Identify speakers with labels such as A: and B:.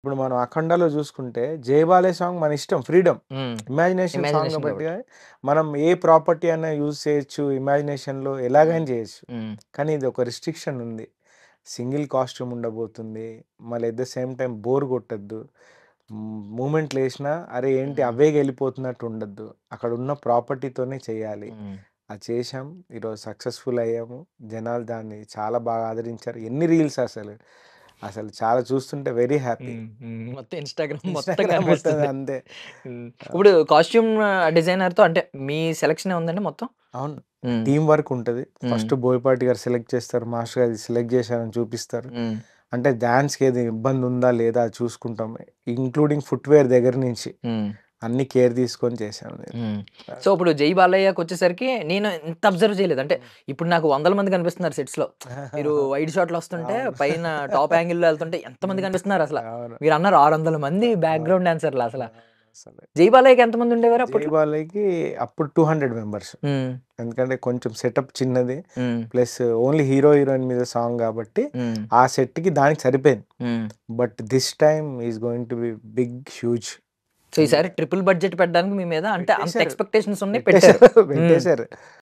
A: ఇప్పుడు మనం 'అఖండ'లో చూసుకుంటే 'జయబాలే' సాంగ్ మన ఇష్టం ఫ్రీడమ్.
B: హ్మ్.
A: ఇమాజినేషన్ సాంగ్
B: ఇమాజినేషన్
A: కాబట్టి
B: కాబట్టి.
A: మనం ఏ ప్రాపర్టీ అయినా యూజ్ చేయొచ్చు. ఇమాజినేషన్‌లో
B: హ్మ్.
A: ఎలాగైనా చేయొచ్చు.
B: హ్మ్.
A: కానీ ఇది ఒక రిస్ట్రిక్షన్ ఉంది. సింగిల్ కాస్ట్యూమ్ ఉండబోతుంది. మళ్ళీ at the same time bore కొట్టొద్దు. మూవ్‌మెంట్‌లేసినా అరే ఏంటి
B: హ్మ్.
A: అవేగా ఎళ్ళిపోతున్నట్టు ఉండొద్దు. అక్కడున్న ప్రాపర్టీతోనే చేయాలి.
B: హ్మ్.
A: అది చేశాం. ఈరోజు సక్సెస్‌ఫుల్ అయ్యాము. జనాలు దాన్ని చాలా బాగా ఆదరించారు. ఎన్ని రీల్స్ అసలు. అసలు చాలా చూస్తుంటే వెరీ హ్యాపీ.
B: హ్మ్. హ్మ్. మొత్తం ఇన్‌స్టాగ్రామ్ మొత్తం
A: ఇన్‌స్టాగ్రామ్ మొత్తం
B: కనిపిస్తుంది.
A: అంతే.
B: హ్మ్.
A: ఆ!
B: ఇప్పుడు కాస్ట్యూమ్ డిజైనర్‌తో అంటే మీ సెలక్షనే ఉందండి మొత్తం?
A: అవును.
B: హ్మ్.
A: టీమ్ వర్క్ ఉంటది.
B: హ్మ్.
A: ఫస్ట్ బోయపాటి గారు సెలెక్ట్ చేస్తారు. మాస్టర్ గారు ఇది సెలెక్ట్ చేశారని చూపిస్తారు.
B: హ్మ్.
A: అంటే డాన్స్‌కి ఏది ఇబ్బంది ఉందా లేదా అది చూసుకుంటాం. ఇంక్లూడింగ్ ఫుట్‌వేర్ దగ్గర నుంచి
B: హ్మ్.
A: అన్ని కేర్ తీసుకొని చేశాను నేను.
B: హ్మ్.
A: ఆ!
B: సో, ఇప్పుడు 'జై బాలయ్య'కొచ్చేసరికి నేను ఇంత అబ్జర్వ్ చేయలేదు. అంటే ఇప్పుడు నాకు వందల మంది కనిపిస్తున్నారు సెట్స్‌లో. మీరు వైడ్ షాట్‌లొస్తుంటే
A: అవును.
B: పైన టాప్ యాంగిల్‌లో ఎళ్తుంటే ఎంతమంది కనిపిస్తున్నారసల.
A: అవును.
B: మీరన్నారు 600 మంది
A: అవును.
B: బ్యాక్‌గ్రౌండ్ డాన్సర్‌లు అసల.
A: అవును. అసలు.
B: 'జై బాలయ్యకి' ఎంతమంది ఉండేవారు
A: 'జై
B: అప్పట్లో?
A: బాలయ్యకి' అప్పుడు 200 మెంబర్స్.
B: హ్మ్.
A: ఎందుకంటే కొంచెం సెటప్ చిన్నది.
B: Hmm.
A: Plus only hero, heroine మీద సాంగ్ కాబట్టి
B: హ్మ్.
A: ఆ సెట్‌కి దానికి సరిపోయింది.
B: Hmm.
A: But this time is going to be big huge.
B: So, ఈసారి ట్రిపుల్ బడ్జెట్ పెట్టడానికి మీ మీద అంటే అంత
A: పెట్టేశారు.
B: ఎక్స్‌పెక్టేషన్స్ ఉన్నాయి పెట్టారు.
A: పెట్టేశారు.
B: హ్మ్.
A: పెట్టేశారు.